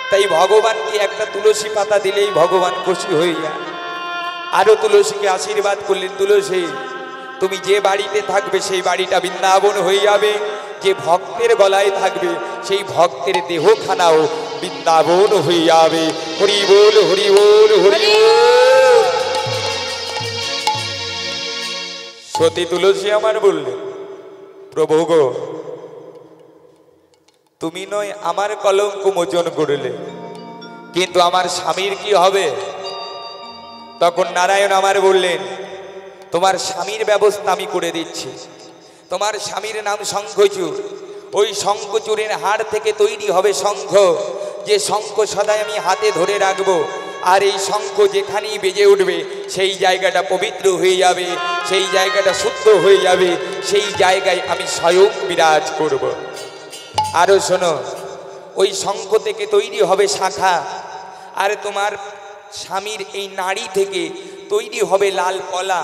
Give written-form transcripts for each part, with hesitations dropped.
তাই ভগবানকে একটা তুলসী পাতা দিলেই ভগবান খুশি হয়ে যায়। আরো তুলসীকে আশীর্বাদ করলেন, তুলসী তুমি যে বাড়িতে থাকবে সেই বাড়িটা বৃন্দাবন হয়ে যাবে, যে ভক্তের গলায় থাকবে সেই ভক্তের দেহখানাও বৃন্দাবন হয়ে যাবে। হরি বল হরি বল হরি বল। সতী তুলসী আমার বললেন, প্রভু গো, তুমি নয় আমার কলঙ্ক মোচন করলে, কিন্তু আমার স্বামীর কি হবে? তখন নারায়ণ আমার বললেন, তোমার স্বামীর ব্যবস্থা আমি করে দিচ্ছি। তোমার স্বামীর নাম শঙ্খচূড়। ওই শঙ্খচূড়ের হাড় থেকে তৈরি হবে শঙ্খ, যে শঙ্খ সদাই আমি হাতে ধরে রাখবো। আর এই শঙ্খ যেখানেই বেজে উঠবে সেই জায়গাটা পবিত্র হয়ে যাবে, সেই জায়গাটা শুদ্ধ হয়ে যাবে, সেই জায়গায় আমি স্বয়ং বিরাজ করব। আরো শোনো, ওই শঙ্খ থেকে তৈরি হবে শাখা, আর তোমার স্বামীর এই নাড়ি থেকে তৈরি হবে লাল পলা,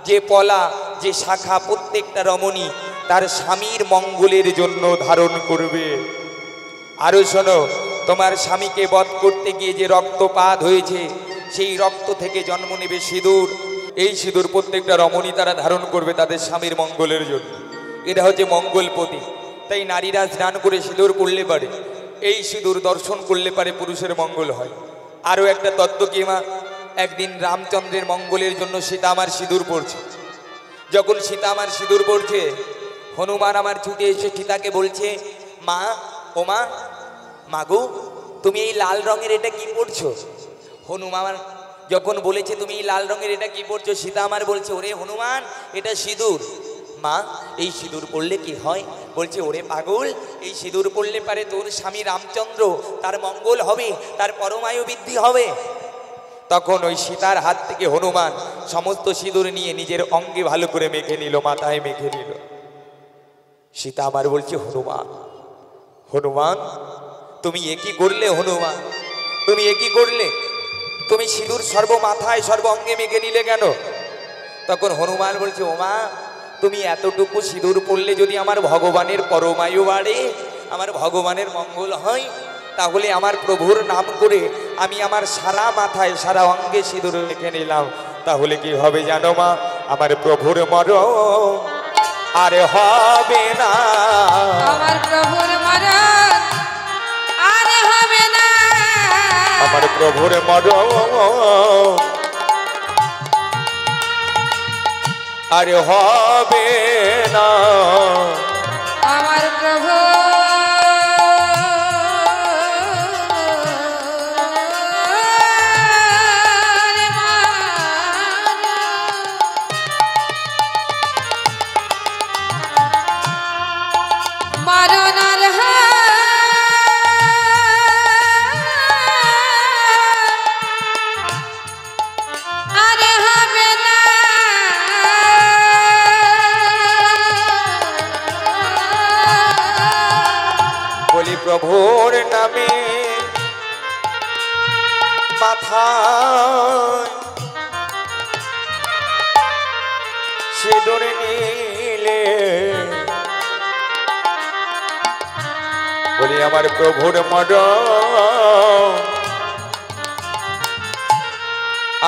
যে পলা যে শাখা প্রত্যেকটা রমণী তার স্বামীর মঙ্গলের জন্য ধারণ করবে। আরো শোনো, তোমার স্বামীকে বধ করতে গিয়ে যে রক্তপাত হয়েছে সেই রক্ত থেকে জন্ম নেবে সিঁদুর। এই সিঁদুর প্রত্যেকটা রমণী তারা ধারণ করবে তাদের স্বামীর মঙ্গলের জন্য। এটা হচ্ছে মঙ্গলপতি। তাই নারীরা স্নান করে সিঁদুর পড়লে পারে, এই সিঁদুর দর্শন করলে পারে পুরুষের মঙ্গল হয়। আরও একটা তত্ত্ব কি মা, একদিন রামচন্দ্রের মঙ্গলের জন্য সীতা আমার সিঁদুর পড়ছে। যখন সীতা আমার সিঁদুর পড়ছে, হনুমান আমার ছুটে এসে সীতাকে বলছে, মা ও মা, মাগো তুমি এই লাল রঙের এটা কি পড়ছো? হনুমান যখন বলেছে তুমি এই লাল রঙের এটা কি পড়ছো, সীতা আমার বলছে, ওরে হনুমান এটা সিঁদুর। মা এই সিঁদুর পড়লে কি হয়? বলছে, ওরে পাগল, এই সিঁদুর পড়লে পারে তোর স্বামী রামচন্দ্র তার মঙ্গল হবে, তার পরমায়ু বৃদ্ধি হবে। তখন ওই সীতার হাত থেকে হনুমান সমস্ত সিঁদুর নিয়ে নিজের অঙ্গে ভালো করে মেখে নিল, মাথায় মেখে নিল। সীতা আমার বলছে, হনুমান হনুমান তুমি একই করলে? হনুমান তুমি একই করলে? তুমি সিঁদুর সর্ব মাথায় সর্ব অঙ্গে মেখে নিলে কেন? তখন হনুমান বলছে, ওমা তুমি এতটুকু সিঁদুর পড়লে যদি আমার ভগবানের পরমায়ু বাড়ে, আমার ভগবানের মঙ্গল হয়, তাহলে আমার প্রভুর নাম করে আমি আমার সারা মাথায় সারা অঙ্গে সিঁদুর মেখে নিলাম, তাহলে কি হবে জানো মা? আমার প্রভুর মরণ আর হবে না, আমার প্রভুর মরণ আর হবে না, আমার প্রভুর মরণ আর হবে না, আমার প্রভু প্রভুর নামে মাথায় সিঁদুর নিলে, বলি আমার প্রভুর মরণ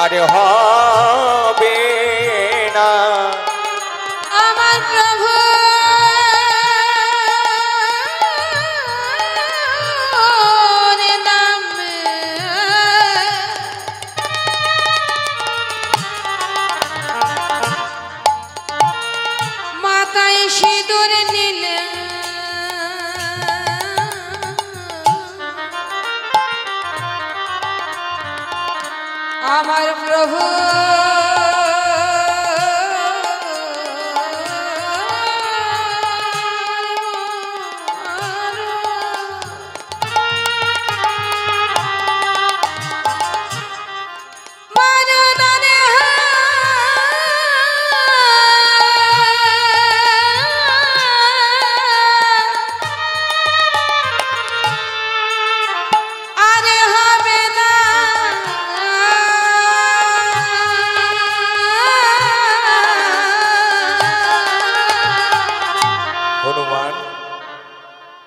আর হবে না, আমার প্রভু সিঁদুর নিলে আমার প্রভু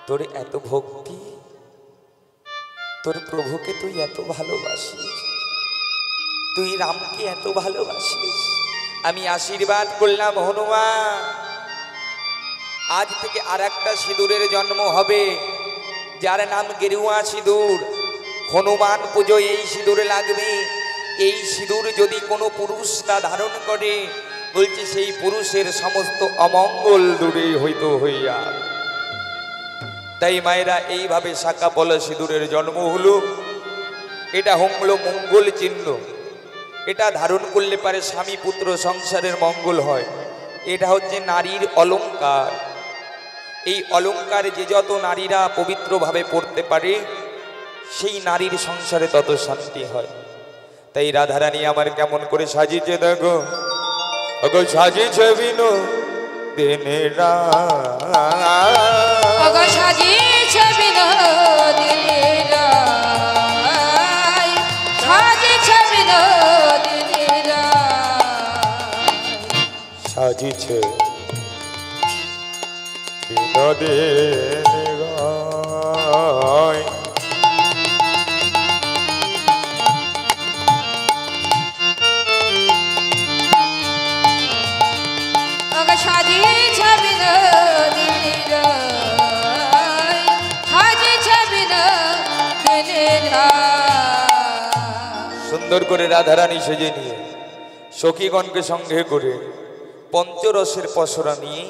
তোর এত ভক্তি, তোর প্রভুকে তুই এত ভালোবাসিস, তুই রামকে এত ভালোবাসিস। আমি আশীর্বাদ করলাম হনুমান, আজ থেকে আর একটা সিঁদুরের জন্ম হবে, যার নাম গেরুয়া সিঁদুর। হনুমান পুজো এই সিঁদুরে লাগবে। এই সিঁদুর যদি কোনো পুরুষ তা ধারণ করে, বলছে সেই পুরুষের সমস্ত অমঙ্গল দূরে হইতো হইয়া। তাই মায়েরা এইভাবে শাখা পলা সিঁদুরের জন্ম হলো। এটা হলো মঙ্গল চিহ্ন। এটা ধারণ করলে পারে স্বামী পুত্র সংসারের মঙ্গল হয়। এটা হচ্ছে নারীর অলংকার। এই অলংকার যে যত নারীরা পবিত্রভাবে পড়তে পারে, সেই নারীর সংসারে তত শান্তি হয়। তাই রাধারানী আমার কেমন করে সাজিয়েছে দেখো, ওগো সাজিয়েছে বিনো দিনে ওগো সাজিয়েছে বিনোদিনীর রায়, সাজিয়েছে বিনোদিনীর রায়, সাজিয়েছে বিনোদিনীর রায়। ওগো সাজিয়েছে বিনোদিনীর রায়, সাজিয়েছে বিনোদিনীর রায়। সুন্দর করে রাধারানী সেজে নিয়ে সখীগণকে সঙ্গে করে পঞ্চরসের পসরা নিয়ে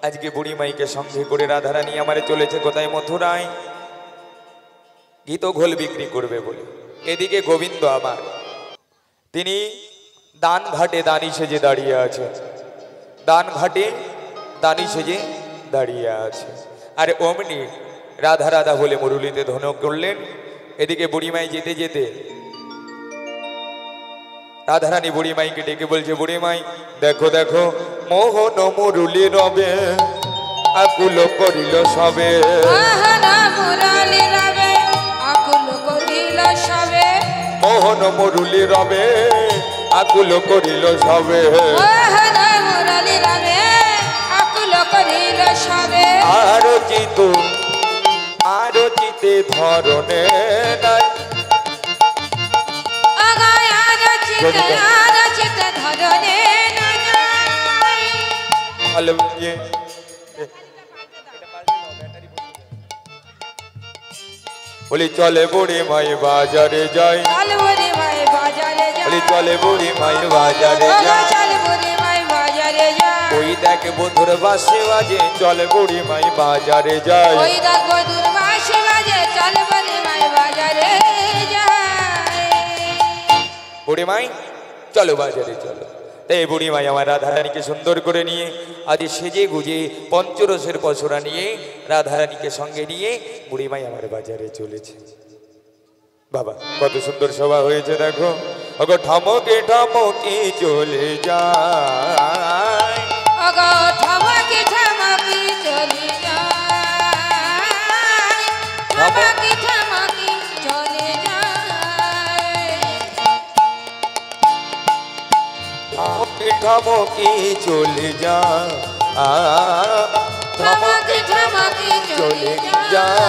আজকে বুড়িমাইকে সঙ্গে করে রাধারানী আমারে চলেছে কোথায়? মথুরায় ঘিত ঘোল বিক্রি করবে বলে। এদিকে গোবিন্দ আমার, তিনি দান ঘাটে দানি সেজে দাঁড়িয়ে আছে, দান ঘাটে দানি সেজে দাঁড়িয়ে আছে। আর অমনি রাধা রাধা বলে মুরুলিতে ধন করলেন। এদিকে বুড়িমাই যেতে যেতে রাধারানী বুড়িমাইকে ডেকে বলছে, বুড়িমাই দেখো দেখো মোহন মুরুলি রবে আকুল করিল সবে। মোহন মুরলি রবে আকুল করিল সবে, মোহন মুরুলি রবে আকুল করিল সবে। মোহন মুরলি রবে আকুল করিল সবে। আরো চিতে ধরনে নাই, আগায় আরচিত ধরনে নাই। বলি চলে বুড়ি মাই বাজারে যাই, চল বুড়ি মাই বাজারে যাই, বলি চলে বুড়ি মাই বাজারে যাই। চল বুড়ি মাই বাজারে যাই, ওই দেখ বধুর বাসে বাজে চলে বুড়ি মাই বাজারে যাই। ওই দেখ বধুর বাঁশি বাজে চল বুড়ি মাই বাজারে যাই। বুড়ি মাই চলো বাজারে চলো। তাই বুড়ি মাই আমার রাধারানীকে সুন্দর করে নিয়ে আজ সেজে গুজে পঞ্চরসের পসরা নিয়ে রাধারানীকে সঙ্গে নিয়ে বুড়ি মাই আমার বাজারে চলেছে। বাবা কত সুন্দর সভা হয়েছে দেখো। ওগো ঠমকে ঠমকে চলে যায়, ওগো ঠমকি ঠমকি চলে যায়, ঠমকি ঠমকি চলে যায়। ঠমকে ঠমকে চলে যায়, ঠমকি ঠমকি চলে যায়।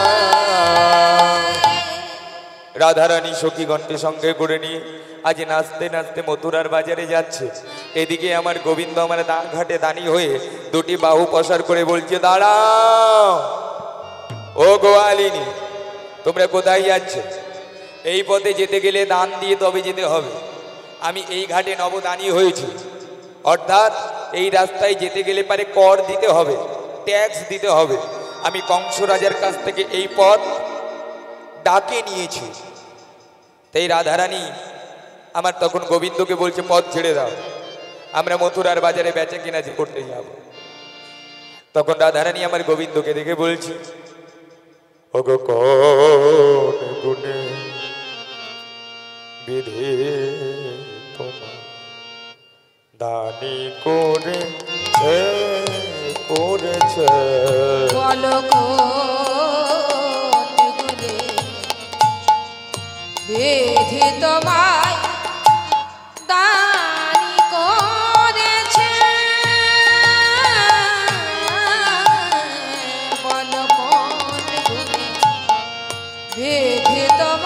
রাধারানী সখীগণকে সঙ্গে করে নিয়ে আজ নাচতে নাচতে মথুরার বাজারে যাচ্ছে। এদিকে আমার গোবিন্দ আমার দান ঘাটে দানি হয়ে দুটি বাহু প্রসার করে বলছে, দাঁড়াও ও গোয়ালিনী, তোমরা কোথায় যাচ্ছ? এই পথে যেতে গেলে দান দিয়ে তবে যেতে হবে। আমি এই ঘাটে নবদানী হয়েছি, অর্থাৎ এই রাস্তায় যেতে গেলে পারে কর দিতে হবে, ট্যাক্স দিতে হবে। আমি কংস রাজার কাছ থেকে এই পথ ডাকে নিয়েছি। তাই রাধারানী আমার তখন গোবিন্দকে বলছে, পথ ছেড়ে দাও, আমরা মথুরার বাজারে বেচা কিনা করতে যাব। তখন রাধারানী আমার গোবিন্দকে দেখে বলছে, ওগো কোন গুণে বিধি তোমার দানি করেছে করেছে। বলো কোন গুণে বিধি তোমায় দানি করেছে, বলো কোন গুণে বিধি তোমায়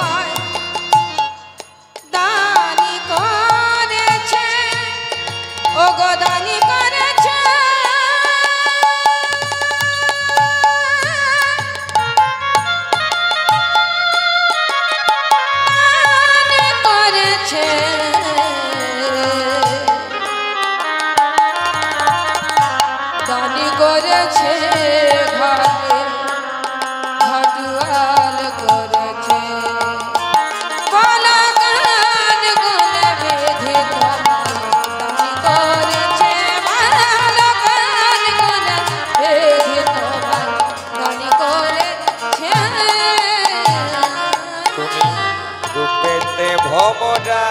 ভমরা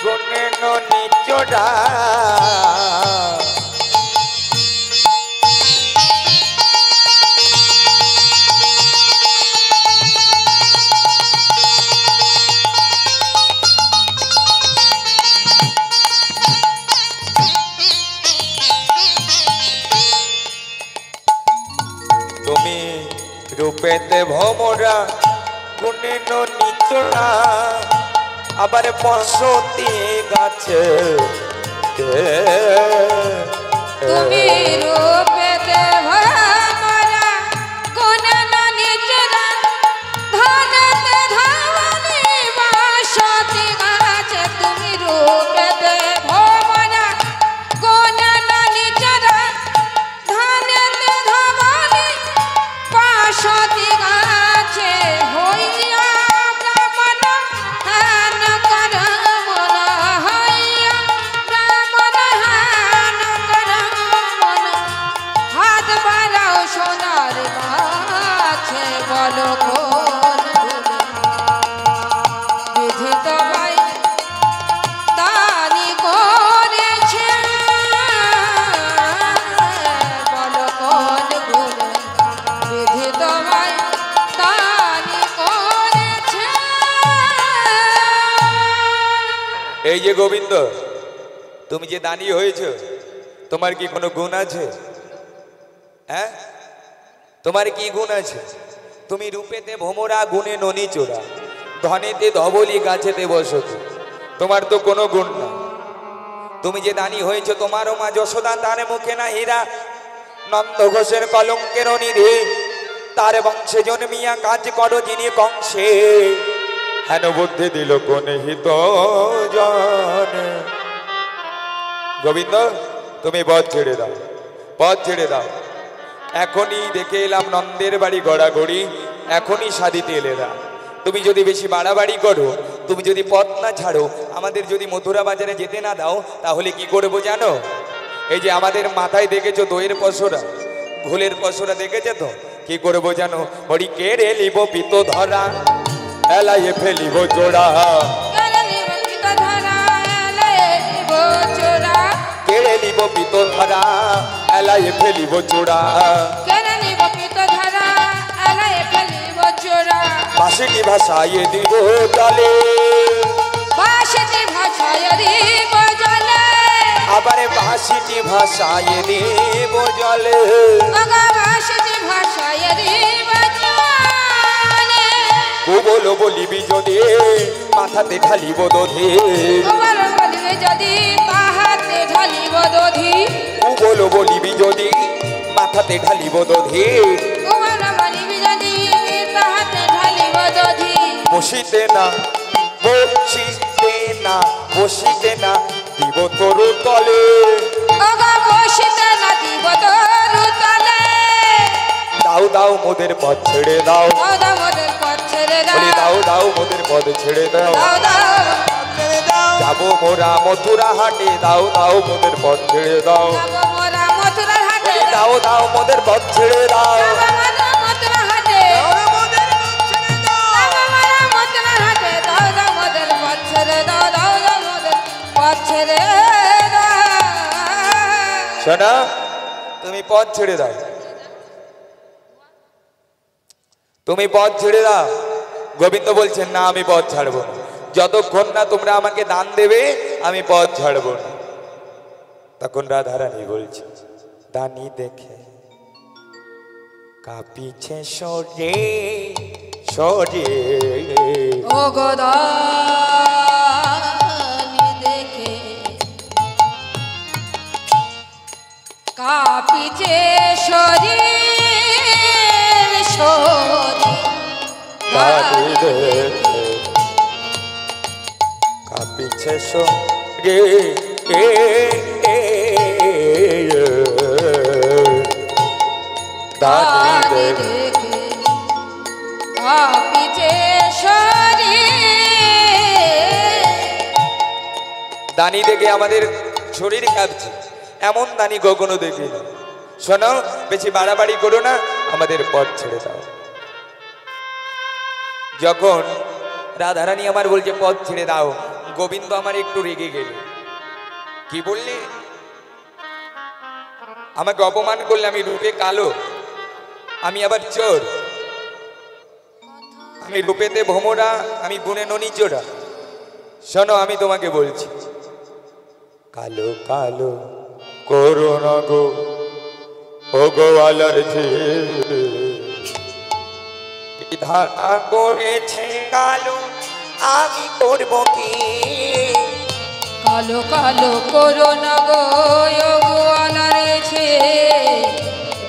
গুণে নিচড়া তুমি রূপেতে ভমরা গুণে নিচড়া আবার বসতি গাছে তুমি রূপেতে ভমরা গুণে নিচড়া ধনেতে ধবলি বসতি গাছে তুমি রূপেতে ভমরা গুণে নিচড়া ধনেতে ধবলি বসতি গাছে হইয়া ব্রাহ্মণ হেন কর মন হইয়া ব্রাহ্মণ হেন কর মন হাত বাড়াও সোনার গাছে বলো কোন বিধিত ভাই দানি করেছে বলো কোন গুণে বিধিত ভাই দানি করেছে। এই যে গোবিন্দ তুমি যে দানি হয়েছ তোমার কি কোনো গুণ আছে? হ্যাঁ তোমার কি গুণ আছে? তুমি রূপেতে ভোমরা গুণে ননি চোরা ধনেতে ধবলি গাছেতে বসতি তোমার তো কোনো গুণ না। তুমি যে দানি হয়েছ তোমারও মা যশোদা তার মুখে না হীরা নন্দ ঘোষের কলঙ্কের নিধি তার বংশে জন্মিয়া কাজ করো যিনি কংসে হেন বুদ্ধি দিল কোন হিত জানে। গোবিন্দ তুমি পথ ছেড়ে দাও, পথ ছেড়ে দাও। এখনই দেখে এলাম নন্দের বাড়ি গড়াগড়ি, এখনই সাধিতে এলে না। তুমি যদি বেশি বাড়াবাড়ি করো, তুমি যদি পথ না ছাড়ো, আমাদের যদি মথুরা বাজারে যেতে না দাও, তাহলে কি করবো জানো? এই যে আমাদের মাথায় দেখেছো দইয়ের পশরা, ঘোলের পশরা দেখেছো তো? কি করবো জানো? বড়ি কেড়ে লিব পিত ধরা এলাইয়ে ফেলিব জোড়া, কেড়ে লিব পিত ধরা এলাইয়ে ফেলিব জোড়া, বাঁশিটি ভাষাইয়ে দিব জলে, বাঁশিটি ভাষাইয়ে দিব জলে, আবারে বাঁশিটি ভাষাইয়ে দিব জলে, বাঁশিটি ভাষাইয়ে দিব জলে, কুবল বলিবি যদি মাথাতে ঢালিব দধি, কুবল বলিবি যদি মাথাতে ঢালিব দধি, কুবল বলিবি যদি মাথাতে ঢালিব দধি, কুবল বলিবি যদি মাথাতে ঢালিব দধি, বসিতে না বসিতে না বসিতে না দিব তরু তলে, ওগো বসিতে না দিব তরু তলে, দাও দাও মোদের পথ ছেড়ে দাও, দাও দাও মোদের পথ ছেড়ে দাও, বলি দাও দাও মোদের পথ ছেড়ে দাও, দাও দাও ছেড়ে দাও, যাবো মোরা মথুরা হাটে, দাও দাও মোদের পথ ছেড়ে দাও, যাবো মোরা মথুরা হাটে, দাও দাও মোদের পথ ছেড়ে দাও, যাবো মোরা মথুরা হাটে, দাও দাও মোদের পথ ছেড়ে দাও, যাবো মোরা মথুরা হাটে, দাও দাও মোদের পথ ছেড়ে দাও, দাও দাও মোদের পথ ছেড়ে দাও। শোনা, তুমি পথ ছেড়ে দাও, তুমি পথ ছেড়ে দাও। গোবিন্দ বলছেন না, আমি পথ ছাড়বো না, যতক্ষণ না তোমরা আমাকে দান দেবে আমি পথ ছাড়বো না। তখন রাধারানী বলছে, দানি দেখে কাঁপিছে সরে সরে, ও গো দানি দেখে কাঁপিছে সরে সরে, দানি দেখে কাঁপিছে সরে দানি দেখে কাঁপিছে সরে, দানি দেখে আমাদের শরীর কাঁপছে, এমন দানি কখনো দেখিনি। শোনো, বেশি বাড়াবাড়ি করো না, আমাদের পথ ছেড়ে দাও। যখন রাধারানী আমার বলছে পথ ছেড়ে দাও। গোবিন্দ আমার একটু রেগে গেল। কি বললি? আমাকে অপমান করলে? আমি রূপে কালো, আমি আবার চোর, আমি রূপেতে ভোমরা, আমি গুণে ননিচোরা। শোনো, আমি তোমাকে বলছি, কালো কালো করো না গো ও গোয়ালার ধারা করেছে কালো, আমি করব কি? কালো কালো করো না গো গোয়ালারেছে,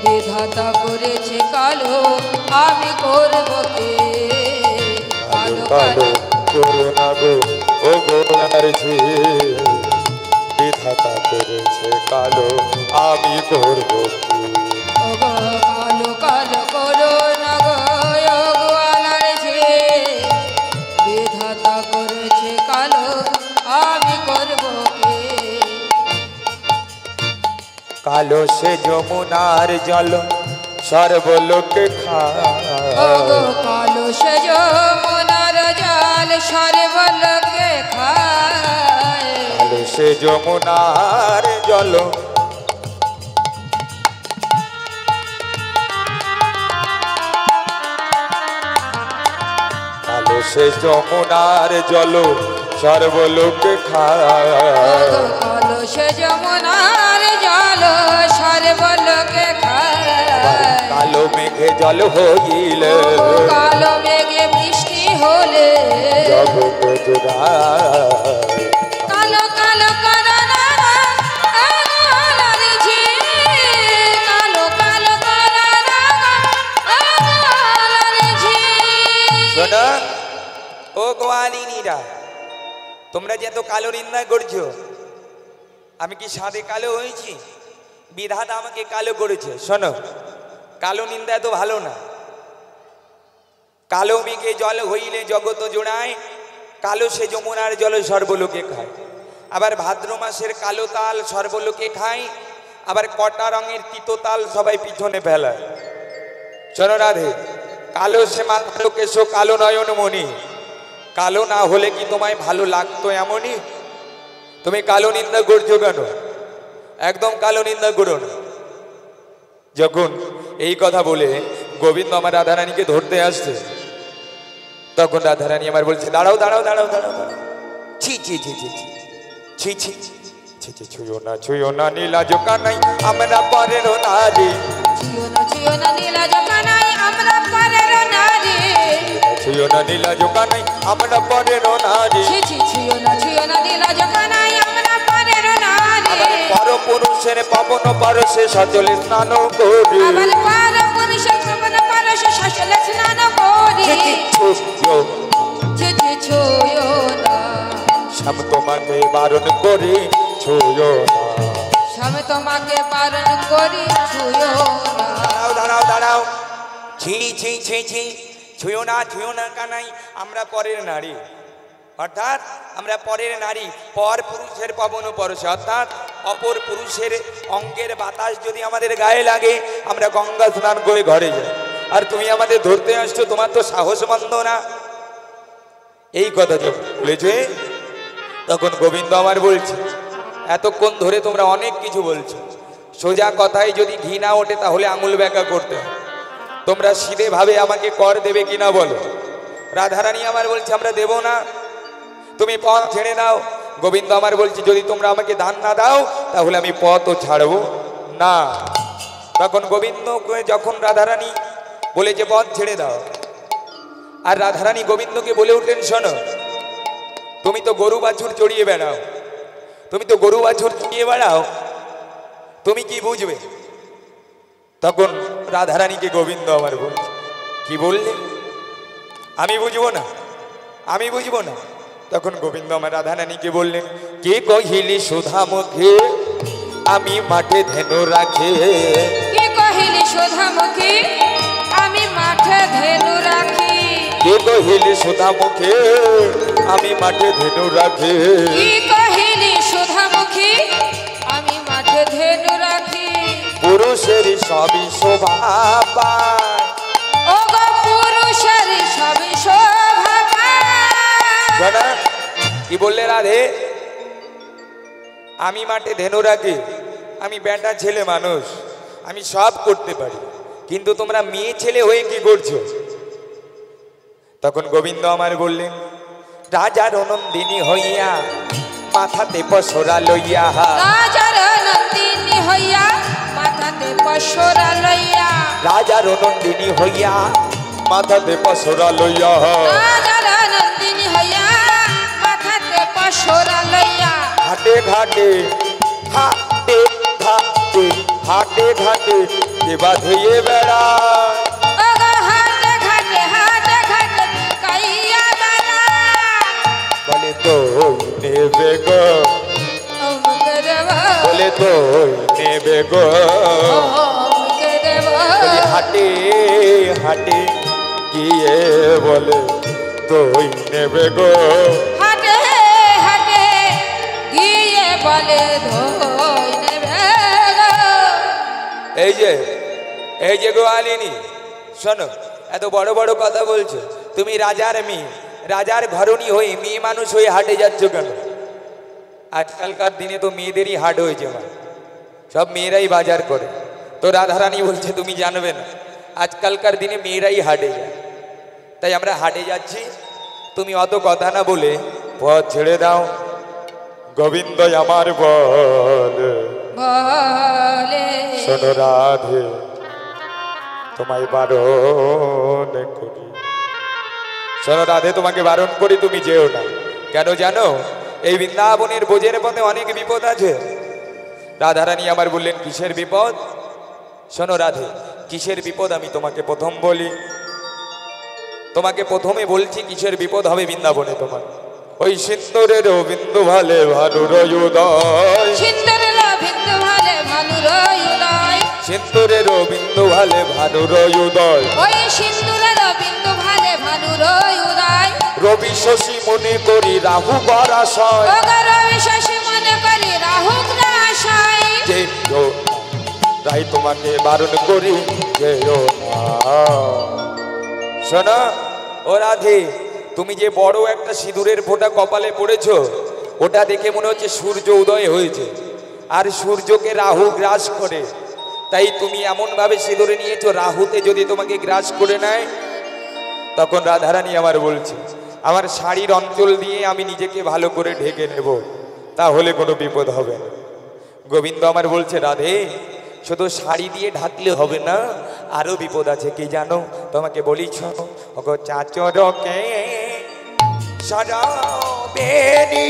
বিধাতা করেছে কালো, আমি করব কি? কালো কালো করো না গো ও গোয়ালার বিধাতা করেছে কালো, আমি করব কি? ওগো কালো কালো করো না গো গোয়ালারেছে, বিধাতা করেছে কালো, আমি করব কি? কালো সে যমুনার জল সর্বলোকে ওগো খায়, কালো সে যমুনার জল সর্বলোকে খায়। কালো সে যমুনার জল কালো সে যমুনার জল সর্বলোকে খায়, ওগো কালো সে যমুনার জল সর্বলোকে খায়। কালো মেঘে জল হইলে ওগো কালো মেঘে বৃষ্টি হলে, জগৎ জুড়ায়। কালো কালো করো না গো গোয়ালার ঝি, কালো কালো করো না গো গোয়ালার ঝি। শোনো ও গোয়ালিনীরা, তোমরা যে এত কালো নিন্দা করছো, আমি কি সাদে কালো হয়েছি? বিধাতা আমাকে কালো করেছে। শোনো, কালো নিন্দা এত ভালো না। কালো মেঘে জল হইলে জগত জোড়ায়, কালো সে যমুনার জল সর্বলোকে খায়। আবার ভাদ্র মাসের কালো তাল সর্বলোকে খায়, আবার কটা রঙের তিতো তাল সবাই পিছনে ফেলায়। শোনো রাধে, কালো সে মাত্র কেশো কালো নয়ন মণি, কালো না হলে কি তোমায় ভালো লাগতো এমনই? তুমি কালো নিন্দা করছো কেন? একদম কালো নিন্দা করো না। যখন এই কথা বলে গোবিন্দ আমার রাধারানীকে ধরতে আসছে, তখন রাধারানী আমার বলছে দাঁড়াও দাঁড়াও দাঁড়াও দাঁড়াও দাঁড়াও, ছি ছি ছি ছি ছি ছি ছি ছি ছি, ছুঁয়ো না নীলা জোকা নাই আমরা পরের নারী, ছুঁয়ো না নীলা জকানাই আমরা পরের নারী, ছুঁয়ো না নীলা জোকা নাই আমরা পরের নারী, ছি ছি ছুঁয়ো না নীলা জকানাই আমরা পরের নারী। আবার পর পুরুষের পাবন পরশে সজলে স্নান করি, আবার পর পুরুষের পাবন পরশে সজলে স্নান করি, ছি ছি ছুঁয়ো না, সব তোমাকে বারণ করি ছুঁয়ো না। স্বামী তোমাকে বারণ করি ছুঁয়ো না। দাঁড়াও দাঁড়াও দাঁড়াও, ছি ছি ছি ছি, ছুঁয়ো না কানাই আমরা পরের নারী, অর্থাৎ আমরা পরের নারী। পর পুরুষের পাবন পরশে, অর্থাৎ অপর পুরুষের অঙ্গের বাতাস যদি আমাদের গায়ে লাগে, আমরা গঙ্গা স্নান করে ঘরে যাই। আর তুমি আমাদের ধরতে আসছো, তোমার তো সাহস মন্দ না। এই কথা যখন বলেছে, তখন গোবিন্দ আমার বলছে এতক্ষণ ধরে তোমরা অনেক কিছু বলছো, সোজা কথায় যদি ঘি না ওঠে তাহলে আঙুল ব্যাকা করতে হয়। তোমরা সিধে ভাবে আমাকে কর দেবে কিনা বলো। রাধারানী আমার বলছে আমরা দেব না, তুমি পথ ছেড়ে দাও। গোবিন্দ আমার বলছে যদি তোমরা আমাকে দান না দাও তাহলে আমি পথও ছাড়বো না। তখন গোবিন্দ যখন রাধারানী বলেছে পথ ছেড়ে দাও, আর রাধারানী গোবিন্দকে বলে উঠলেন শোনো, তুমি তো গরু বাছুর চড়িয়ে বেড়াও, তুমি তো গরু বাছুর চড়িয়ে বেড়াও, তুমি কি বুঝবে? তখন রাধারানীকে গোবিন্দ আমার বলছে কি বললে? আমি বুঝবো না, আমি বুঝবো না। তখন গোবিন্দ আমার রাধারানীকে বললেন কে কহিলি সুধা মুখে আমি মাঠে ধেনু রাখে, কে কহিলি সুধা মুখে আমি মাঠে ধেনু রাখি, কে কহিলি সুধা মুখে আমি মাঠে ধেনু রাখে, কি কহিলি সুধা মুখে আমি মাঠে ধেনু রাখি, পুরুষের সবই শোভা পায়, ও গো পুরুষের সবই শোভা পায়, শোনা কি বললে রাধে? আমি মাঠে ধেনু রাখি, আমি বেটা ছেলে মানুষ, আমি সব করতে পারি, কিন্তু তোমরা মেয়ে ছেলে হয়ে কি করছো? তখন গোবিন্দ আমার বললেন, রাজার নন্দিনী হইয়া মাথাতে পসরা লইয়া, রাজার নন্দিনী হইয়া মাথাতে পসরা লইয়া, রাজার নন্দিনী হইয়া মাথাতে পসরা লইয়া, রাজার নন্দিনী হইয়া মাথাতে পসরা লইয়া, হাটে ঘাটে হাটে ঘাটে হাটে ঘাটে দেবা ধুয়ে বেড়ায়, ওগো হাটে ঘাটে কাইয়া বেড়ায়, বলে তো নেবে গো, ওমকে দেব, বলে তো নেবে গো, ওমকে দেব, বলি হাটে হাটে গিয়ে বলে তুই নেবে গো, হাটে হাটে গিয়ে বলে ধই নেবে গো। এই যে গো আলিনী, শোনো, এত বড় বড় কথা বলছো, তুমি রাজার মেয়ে, রাজার ঘরণী হয়ে মেয়ে মানুষ হয়ে হাটে যাচ্ছ কেন? আজকালকার দিনে তো মেয়েদেরই হাট হয়েছে, মা সব মেয়েরাই বাজার করে। তো রাধারানী বলছে তুমি জানবে না, আজকালকার দিনে মেয়েরাই হাটে যায়, তাই আমরা হাটে যাচ্ছি, তুমি অত কথা না বলে পথ ছেড়ে দাও। গোবিন্দ আমার বলে, বলে শোনো রাধে, তোমায় বারণ করি, শোনো রাধে, তোমাকে বারণ করি তুমি যেও না। কেন জানো? এই বৃন্দাবনের বোঝের পথে অনেক বিপদ আছে। রাধারানী আমার বললেন, কিসের বিপদ? শোনো রাধে, কিসের বিপদ আমি তোমাকে প্রথম বলি, তোমাকে প্রথমে বলছি কিসের বিপদ হবে বৃন্দাবনে তোমার। ওই সিন্দুরের বিন্দু ভালে ভানুর উদয়, সিন্দুরের বিন্দু ভালে ভানুর উদয়, সিন্দুরের বিন্দু ভালে ভানুর উদয়, ওই সিন্দুরের বিন্দু ভালে ভানুর উদয়, রবি শশী মনে করি রাহু বরাশয়, ওগো রবি শশী মনে করি রাহু গ্রাসায়, যেও না, তাই তোমাকে বারণ করি যেও না। শোনো ও রাধে, তুমি যে বড় একটা সিঁদুরের ফোঁটা কপালে পড়েছো, ওটা দেখে মনে হচ্ছে সূর্য উদয় হয়েছে, আর সূর্যকে রাহু গ্রাস করে, তাই তুমি এমনভাবে সিঁদুরে নিয়েছো, রাহুতে যদি তোমাকে গ্রাস করে নেয়, তখন রাধারানী আমার বলছে, আমার শাড়ির অঞ্চল দিয়ে আমি নিজেকে ভালো করে ঢেকে নেব, তাহলে কোনো বিপদ হবে না। গোবিন্দ আমার বলছে, রাধে, শুধু শাড়ি দিয়ে ঢাকলে হবে না, আরো বিপদ আছে, কি জানো? তোমাকে বলি, শোনো, ওগো চাচরকে সাজাবেনি,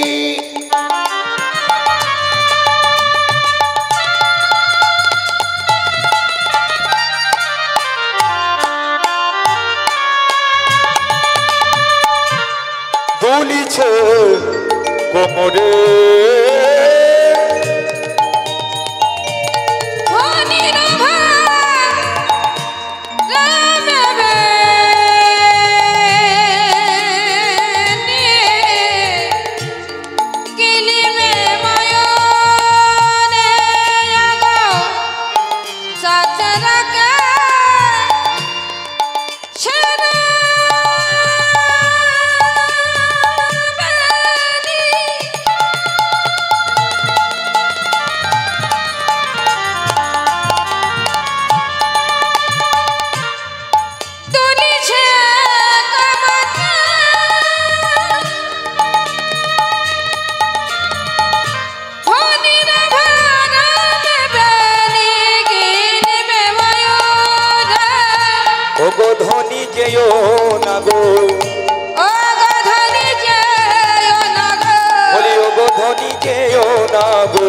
দুলিছে কোমরে, ধনির ভার রামবে কিলিমে ময়নে আগো সাচরাকে ছেড়ে ওগো ধনী যেও না গো, বলি ওগো ধনী যেও না গো,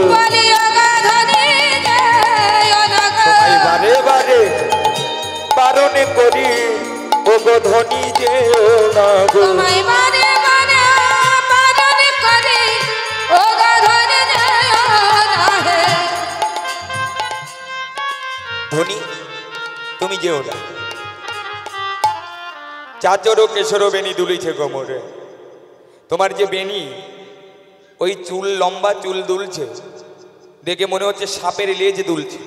তোমায় বারে বারে বারণ করি, ওগো ধনী যেও না গো, ধনী তুমি যেও না। চাচরো কেশরো বেনি দুলিছে কোমরে, তোমার যে বেনি, ওই চুল লম্বা চুল দুলছে, দেখে মনে হচ্ছে সাপের লেজ দুলছে।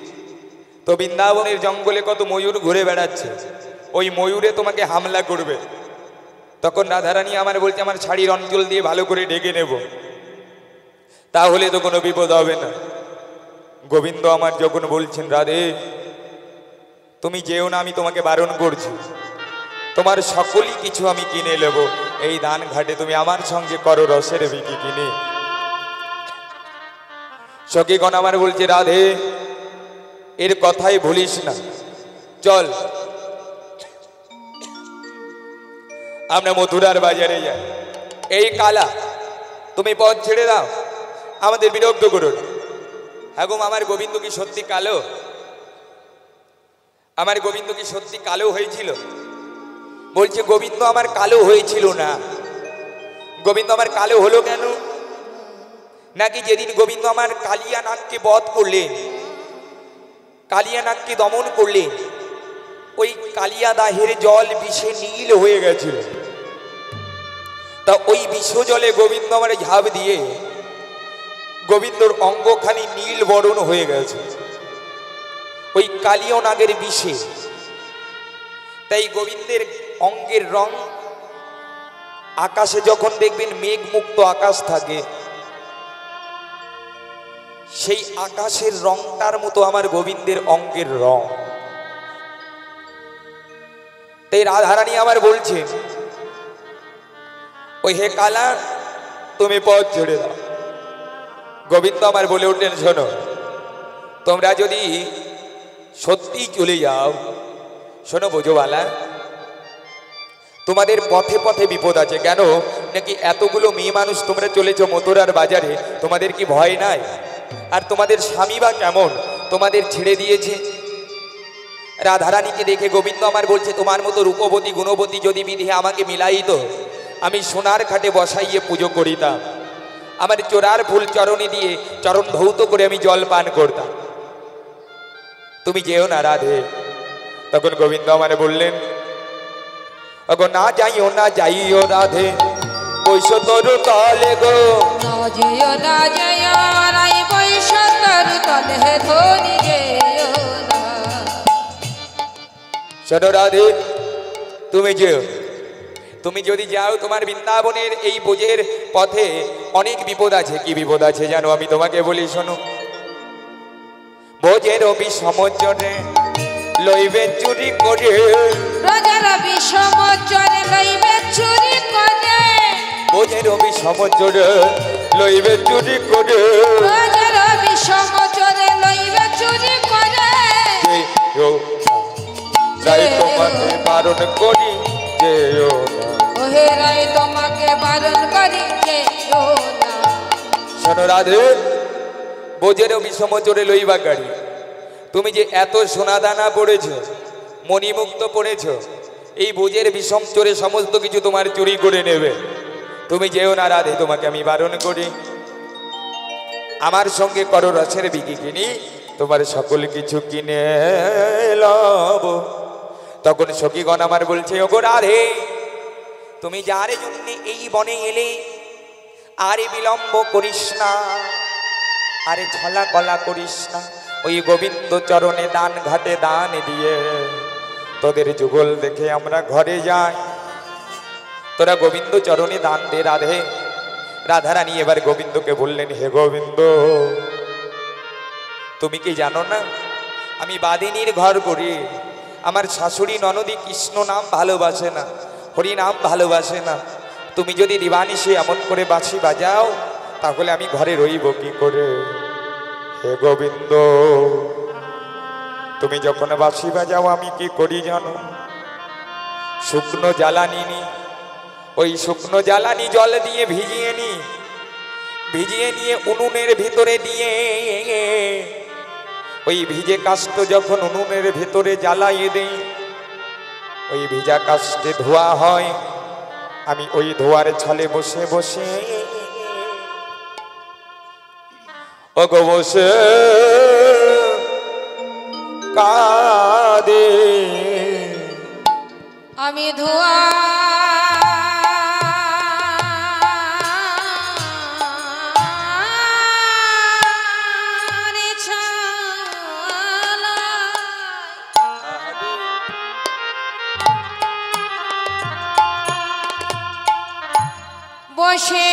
তো বৃন্দাবনের জঙ্গলে কত ময়ূর ঘুরে বেড়াচ্ছে, ওই ময়ূরে তোমাকে হামলা করবে, তখন রাধারানী আমার বলছে আমার শাড়ির অঞ্চল দিয়ে ভালো করে ঢেকে নেব, তাহলে তো কোনো বিপদ হবে না। গোবিন্দ আমার যখন বলছেন রাধে তুমি যেও না, আমি তোমাকে বারণ করছি, তোমার সকলই কিছু আমি কিনে নেব, এই দান ঘাটে তুমি আমার সঙ্গে করো রসের বিকি কিনে। সখীগণ আমার বলছে রাধে এর কথাই ভুলিস না, চল আমরা মথুরার বাজারে যাই। এই কালা তুমি পথ ছেড়ে দাও, আমাদের বিরক্ত করো না। হ্যাঁ গো, আমার গোবিন্দ কি সত্যি কালো? আমার গোবিন্দ কি সত্যি কালো হয়েছিল? বলছে গোবিন্দ আমার কালো হয়েছিল না। গোবিন্দ আমার কালো হলো কেন? নাকি যেদিন গোবিন্দ আমার কালিয়া নাগকে বধ করলেন, কালিয়া নাগকে দমন করলেন, ওই কালিয়া দাহের জল বিষে নীল হয়ে গেছিল। তা ওই বিষ জলে গোবিন্দ আমার ঝাঁপ দিয়ে গোবিন্দর অঙ্গখানি নীল বরণ হয়ে গেছে ওই কালিয়া নাগের বিষে। তাই গোবিন্দের অঙ্গের রং, আকাশে যখন দেখবেন মেঘমুক্ত আকাশ থাকে, সেই আকাশের রংটার মতো আমার গোবিন্দের অঙ্গের রং। তাই রাধারানী আমার বলছে ওই হে কালা তুমি পথ ছেড়ে দাও। গোবিন্দ আমার বলে উঠলেন শোনো, তোমরা যদি সত্যি চলে যাও, শোনো বোঝোবালা, তোমাদের পথে পথে বিপদ আছে। কেন নাকি এতগুলো মেয়ে মানুষ তোমরা চলেছ মথুরার বাজারে, তোমাদের কি ভয় নাই? আর তোমাদের স্বামী বা কেমন তোমাদের ছেড়ে দিয়েছে? রাধারানীকে দেখে গোবিন্দ আমার বলছে তোমার মতো রূপবতী গুণবতী যদি বিধি আমাকে মিলাইত, আমি সোনার খাটে বসাইয়ে পুজো করিতাম, আমার চোরার ফুল চরণে দিয়ে চরণ ধৌত করে আমি জল পান করতাম। তুমি যেও না রাধে। তখন গোবিন্দ আমার বললেন ওগো না যাইও না যাইও রাধে, বৈশ তরু তলে গো, না যেও না যেও রাই বৈশ তরু তলে ধরি যেও না। শোনো রাধে তুমি যেও, তুমি যদি যাও তোমার বৃন্দাবনের এই বোঝের পথে অনেক বিপদ আছে। কি বিপদ আছে জানো? আমি তোমাকে বলি শোনো। বোঝের বিষমচরে লইবে চুরি করে, ব্রজের বিষমচরে লইবে চুরি করে, বোঝের বিষমচরে লইবে চুরি করে, ব্রজের বিষমচরে লইবে চুরি করে। তাই তোমাকে বারণ করি যেও না। ওহে রাই তোমাকে বারণ করি যেও না। শোনো রাধে, বোঝের বিষমচরে লইবা গাড়ি, তুমি যে এত সোনা দানা পড়েছ, মণিমুক্ত পড়েছ, এই বোঝের বিষম চোরে সমস্ত কিছু তোমার চুরি করে নেবে। তুমি যেও না রাধে, তোমাকে আমি বারণ করি। আমার সঙ্গে করো রসের বিকি কিনি, তোমার সকল কিছু কিনে লব। তখন সখীগণ আমার বলছে ওগো রাধে, তুমি যার জন্য এই বনে এলে আরে বিলম্ব করিস না, আরে ছলা কলা করিস না, ওই গোবিন্দ চরণে দান ঘাটে দান দিয়ে তোদের যুগল দেখে আমরা ঘরে যাই। তোরা গোবিন্দ চরণে দান দে রাধে। রাধারানী এবার গোবিন্দকে বললেন হে গোবিন্দ, তুমি কি জানো না আমি বাদিনীর ঘর করি, আমার শাশুড়ি ননদী কৃষ্ণ নাম ভালোবাসে না, হরি নাম ভালোবাসে না। তুমি যদি দিবানিশি এমন করে বাঁশি বাজাও, তাহলে আমি ঘরে রইব কি করে? হে গোবিন্দ, তুমি যখন বাঁশি বাজাও আমি কি করি জানো? শুকনো জ্বালানি নি, ওই শুকনো জ্বালানি জল দিয়ে ভিজিয়ে নি, ভিজিয়ে নিয়ে উনুনের ভিতরে দিয়ে ওই ভিজে কাষ্ঠ যখন উনুনের ভেতরে জ্বালাইয়ে দেই, ওই ভিজা কাষ্ঠে ধোয়া হয়। আমি ওই ধোয়ার ছলে বসে বসে ওগো বসে কাঁদে। আমি ধোয়া বসে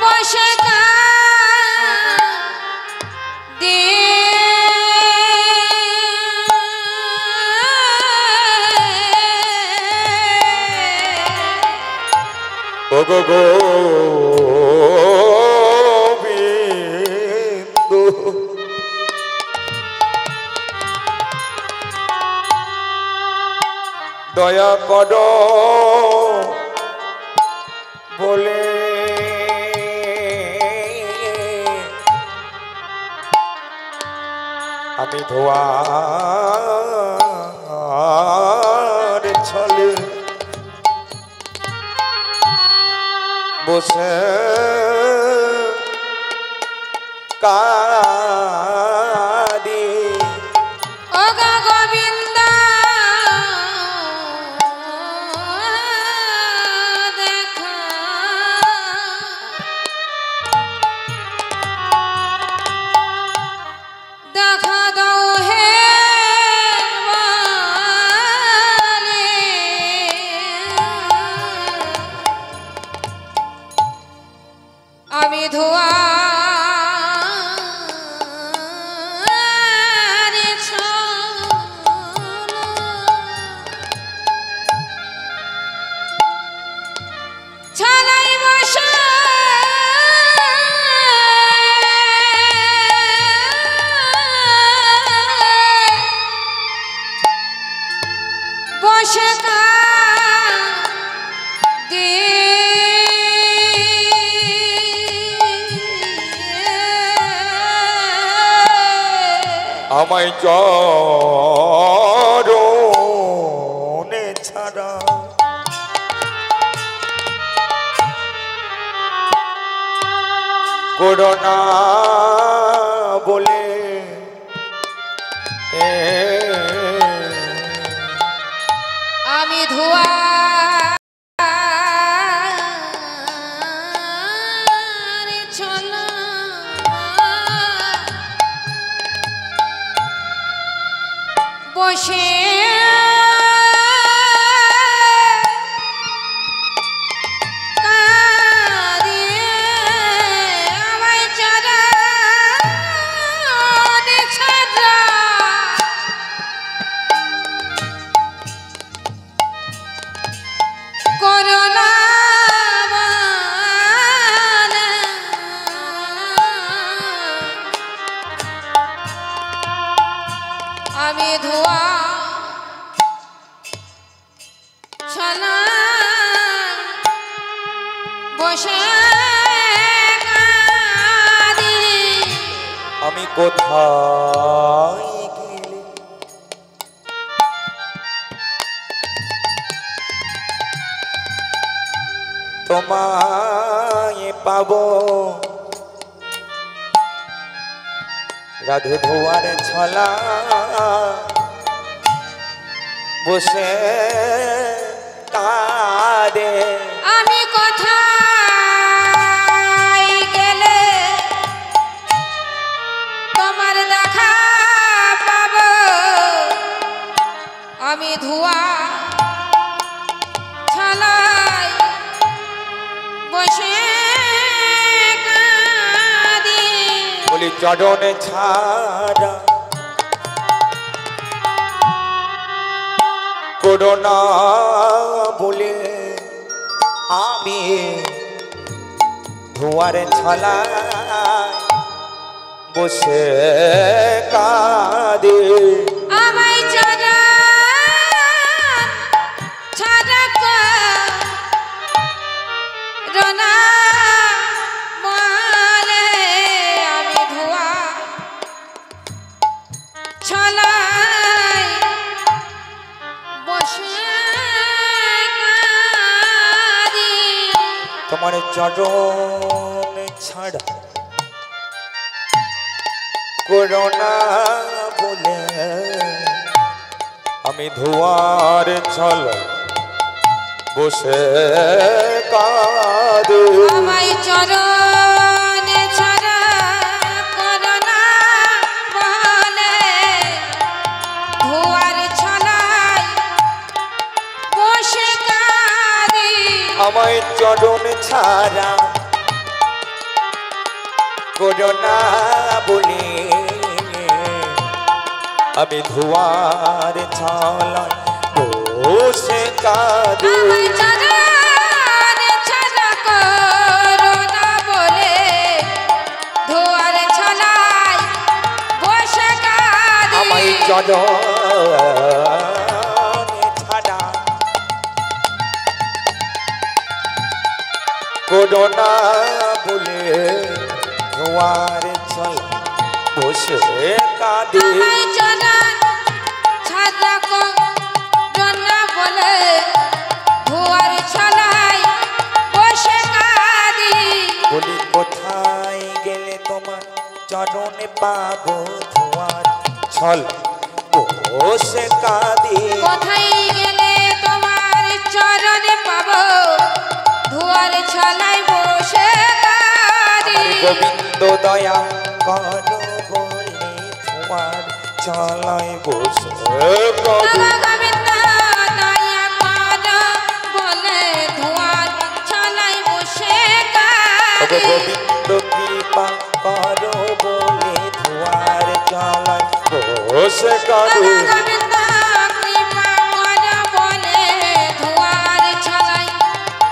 বসে কাঁদে ও গো গোবিন্দ দয়া করো বলে আমি ধোয়ার ছলে বসে কাঁদি ও গো গোবিন্দ দেখা দেখা দাও হে মালে আমি ধোয়া বসে কাঁদে আমায় চরণে ছাড়া করোনা বলে আমি ধোয়া বসে কাঁদে আমায় চরণে ছাড়া করোনা আমি ধোয়া ছলা বসে কাঁদি আমি কোথায় গেলে তোমায় পাবো রাধে ধোয়ার ছলা বসে কাঁদে আমি কোথায় গেলে তোমার দেখা পাবো আমি ধোয়া ছলাই বসে কাঁদি বলি চরণে ছাড়া করোনা বলে আমি ধোয়ার ছলা বসে কাঁদে আমায় চরণ ছাড়া করোনা বলে আমি ধোয়া ছলাই বসে কাঁদি তোমার চরণ ছাড়া করোনা বলে আমি ধোয়ার ছল বসে কাঁদে আমায় চরণে ছাড়া করোনা বলে আমায় চরণ ছাড়া করোনা বলে আমি ধোয়ার ছালা বসে কাঁদে আমায় চরণ ছাড়া করোনা বলে ধোয়ার ছলায় বসে কাঁদি আমায় চরণ ছাড়া করোনা বলে ধোয়ার ছলা বসে কাঁদে আমায় চরণ ছাড়া করোনা বলে ধোয়ার ছলায় বসে কাঁদি বলি কোথায় গেলে তোমার চরণে পাবো ধোয়ার ছল বসে কাঁদে কোথায় গেলে তোমার চরণে পাবো ধোয়ার ছলায় বসে কাঁদি আমার গোবিন্দ দয়া করো বলে ধোয়ার ছলায় বসে কাঁদে গোবিন্দ দয়া করো বলে ধোয়ার ছলায় বসে কাঁদি গোবিন্দ কৃপা করো বলে ধোয়ার ছলায় বসে কাঁদে গোবিন্দ কৃপা করো বলে ধোয়ার ছলায়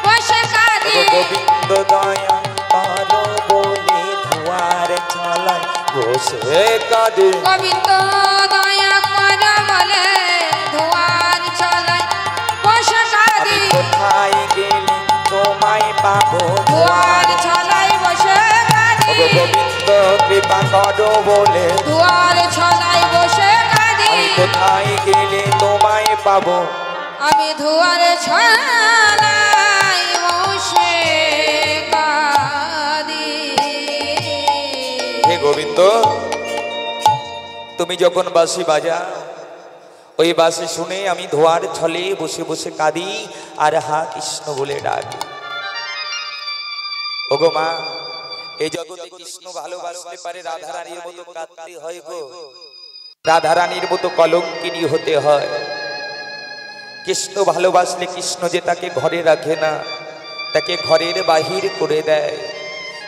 বসে কাঁদি গোবিন্দ দয়া করো বলে ধোয়ার ছলায় বসে কাঁদে গোবিন্দ দয়া করো বলে ধোয়ার ছলায় বসে কাঁদি আমি কোথায় গেলে তোমায় পাবো ধোয়ার ছলায় বসে কাঁদি গোবিন্দ কৃপা করো বলে ধোয়ার ছলায় বসে কাঁদি আমি কোথায় গেলে তোমায় পাবো আমি ধোয়ার ছলায় বসে কাঁদি হে গোবিন্দ তুমি যখন বাঁশি বাজাও ওই বাঁশি শুনে আমি ধোয়ার ছলে বসে বসে কাঁদি আর হা কৃষ্ণ বলে ডাকি ওগো মা এই জগতে কৃষ্ণ ভালোবাসতে পারে রাধারানীর মতো কাঁদতে হয় গো রাধারানীর মতো কলঙ্কিনী হতে হয় কৃষ্ণ ভালোবাসলে কৃষ্ণ যে তাকে ঘরে রাখে না তাকে ঘরের বাহির করে দেয়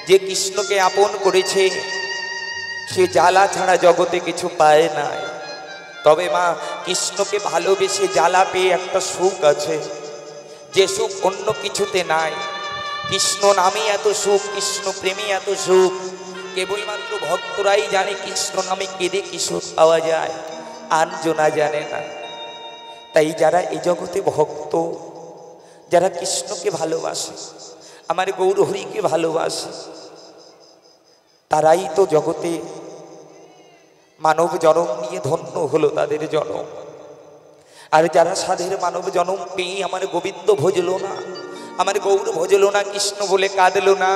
যে কৃষ্ণকে আপন করেছে সে জ্বালা ছাড়া জগতে কিছু পায় না তবে মা কৃষ্ণকে ভালোবেসে জ্বালা পেয়ে একটা সুখ আছে যে সুখ অন্য কিছুতে নাই কৃষ্ণ নামে এত সুখ কৃষ্ণ প্রেমে এত সুখ কেবলমাত্র ভক্তরাই জানে কৃষ্ণ নামে কেঁদে কি সুখ পাওয়া যায় আনজনা জানে না তাই যারা এই জগতে ভক্ত যারা কৃষ্ণকে ভালোবাসে আমার গৌরহরিকে ভালোবাসে তারাই তো জগতে মানব জন্ম নিয়ে ধন্য হলো তাদের জন্ম আর যারা সাধের মানব জন্ম পেয়ে আমার গোবিন্দ ভজলো না আমার গৌর ভজলো না কৃষ্ণ বলে কাঁদলো না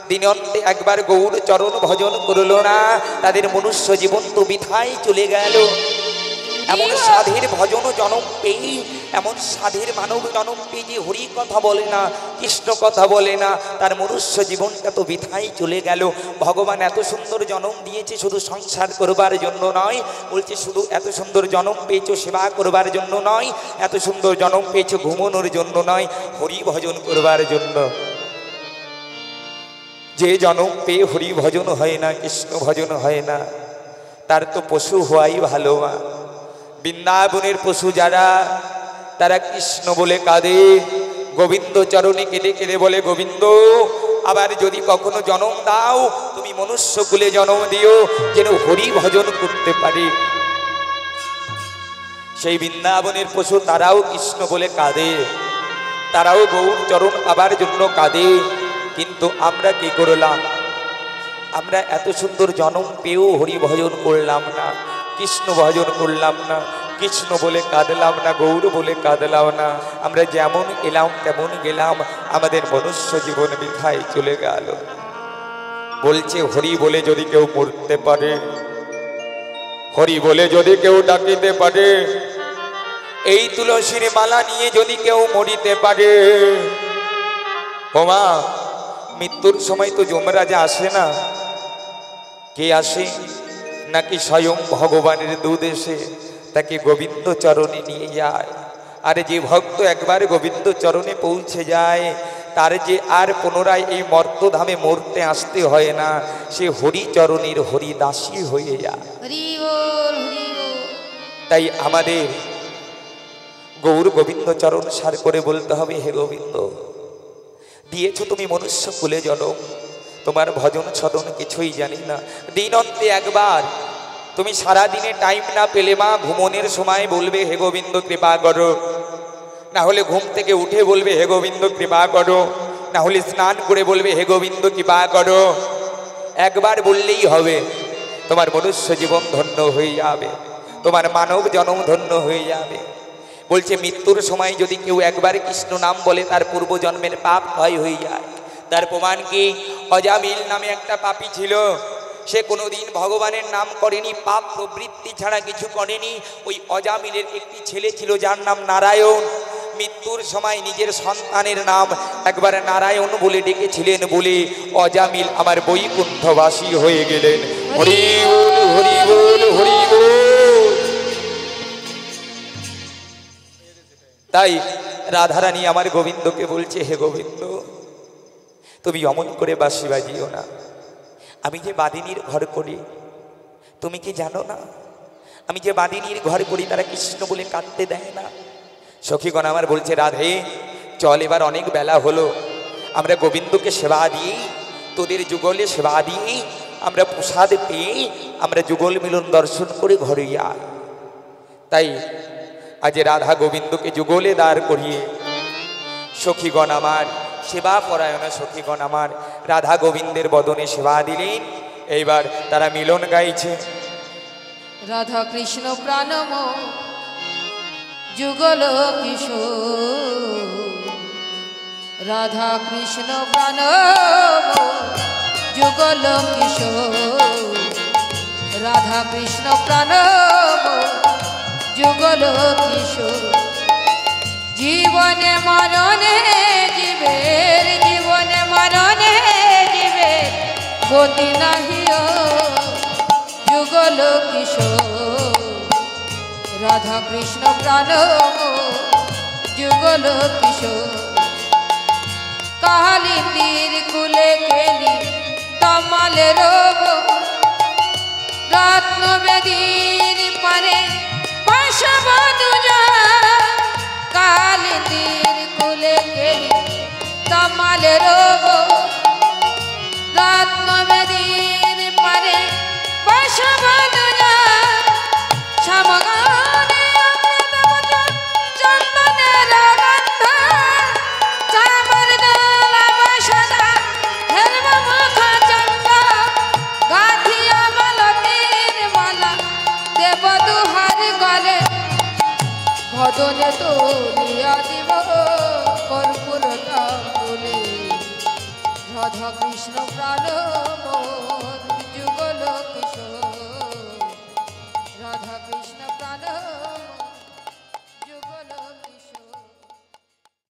দিনে অন্তে একবার গৌর চরণ ভজন করলো না তাদের মনুষ্য জীবন তো বৃথায় চলে গেল এমন সাধের ভজন জন্ম পেয়ে এমন সাধের মানব জন্ম পেয়ে যে হরি কথা বলে না কৃষ্ণ কথা বলে না তার মনুষ্য জীবনটা তো বৃথায় চলে গেল ভগবান এত সুন্দর জন্ম দিয়েছে শুধু সংসার করবার জন্য নয় বলছে শুধু এত সুন্দর জন্ম পেয়েছো সেবা করবার জন্য নয় এত সুন্দর জন্ম পেয়েছো ঘুমানোর জন্য নয় হরি ভজন করবার জন্য যে জন্ম পেয়ে হরি ভজন হয় না কৃষ্ণ ভজন হয় না তার তো পশু হওয়াই ভালো মা বৃন্দাবনের পশু যারা তারা কৃষ্ণ বলে কাঁদে গোবিন্দ চরণে কেঁদে কেঁদে বলে গোবিন্দ আবার যদি কখনো জন্ম দাও তুমি মনুষ্য কুলে জন্ম দিও যেন হরি ভজন করতে পারে সেই বৃন্দাবনের পশু তারাও কৃষ্ণ বলে কাঁদে তারাও গৌর চরণ পাবার জন্য কাঁদে কিন্তু আমরা কি করলাম আমরা এত সুন্দর জন্ম পেয়েও হরি ভজন করলাম না কৃষ্ণ ভজন করলাম না কৃষ্ণ বলে কাঁদলাম না গৌর বলে কাঁদলাম না আমরা যেমন এলাম তেমন গেলাম আমাদের মনুষ্য জীবন বৃথায় চলে গেল বলছে হরি বলে যদি কেউ মরতে পারে হরি বলে যদি কেউ ডাকিতে পারে এই তুলসীর মালা নিয়ে যদি কেউ মরিতে পারে ওমা মৃত্যুর সময় তো যমরাজা আসে না কে আসে নাকি স্বয়ং ভগবানের দুধ এসে তাকে গোবিন্দ চরণে নিয়ে যায় আর যে ভক্ত একবার গোবিন্দ চরণে পৌঁছে যায় তার যে আর পুনরায় এই মর্তধামে মরতে আসতে হয় না, সে হরিচরণের হরিদাসী হয়ে যায়। হরি বল, হরি বল। তাই আমাদের গৌর গোবিন্দ চরণ সার করে বলতে হবে, হে গোবিন্দ, দিয়েছ তুমি মনুষ্য কুলে জনম, তোমার ভজন ছদন কিছুই জানি না। দিন অন্তে একবার তুমি সারা দিনে টাইম না পেলে মা ঘুমনের সময় বলবে হে গোবিন্দ কৃপা করো, না হলে ঘুম থেকে উঠে বলবে হে গোবিন্দ কৃপা করো, না হলে স্নান করে বলবে হে গোবিন্দ কৃপা করো। একবার বললেই হবে, তোমার মনুষ্য জীবন ধন্য হয়ে যাবে, তোমার মানব জন্ম ধন্য হয়ে যাবে। বলছে মৃত্যুর সময় যদি কেউ একবার কৃষ্ণ নাম বলে তার পূর্বজন্মের পাপ ক্ষয় হয়ে যায়। তার প্রমাণ কি? অজামিল নামে একটা পাপী ছিল, সে কোনোদিন ভগবানের নাম করেনি, পাপ প্রবৃত্তি ছাড়া কিছু করেনি। ওই অজামিলের একটি ছেলে ছিল যার নাম নারায়ণ। মৃত্যুর সময় নিজের সন্তানের নাম একবার নারায়ণ বলে ডেকেছিলেন বলে অজামিল আমার বৈকুণ্ঠবাসী হয়ে গেলেন। হরি বল, হরি বল, হরি বল। তাই রাধারানী আমার গোবিন্দকে বলছে, হে গোবিন্দ, তুমি অমন করে বাঁশি বাজিও না। আমি যে বাদিনীর ঘর করি, তুমি কি জানো না? আমি যে বাদিনীর ঘর করি তারা কৃষ্ণ বলে কাঁদতে দেয় না। সখীগণ আমার বলছে, রাধে চল, এবার অনেক বেলা হলো, আমরা গোবিন্দকে সেবা দিই, তোদের যুগলে সেবা দিই, আমরা প্রসাদ পেয়ে আমরা যুগল মিলন দর্শন করে ঘরে যাই। তাই আজ রাধা গোবিন্দকে যুগলে দাঁড় করিয়ে সখীগণ আমার, সেবা পরায়ণা সখীগণ আমার রাধা গোবিন্দের বদনে সেবা দিলেন। এইবার তারা মিলন গাইছে। রাধা কৃষ্ণ প্রাণম যুগল কিশোর, রাধা কৃষ্ণ প্রাণম যুগল কিশোর, রাধা কৃষ্ণ প্রাণম যুগল কিশোর। জীবনে মরণে জীবের, জীবনে মরণে জীবের গতি নাহিও যুগল কিশোর, রাধা কৃষ্ণ প্রাণম যুগল কিশোর। কালিন্দির কুলে কেলি তমাল রোগ, রত্ন বেদীর পারে পাশব দুজা। কালিন্দির কুলে কেলি তমাল রোগ, রত্ন বেদীর পারে পাশব দুজা। সমগানে চন্দনের গন্ধ, চামর দোলা বসদা হেরব মুখ চন্দ। গাথিয়া মালতীর মালা দেব দুহার গলে, ভজনে তুলিয়া দিব কর্পূর তাম্বুলে। রাধা কৃষ্ণ প্রাণ মোর যুগল কিশোর, রাধা কৃষ্ণ প্রাণ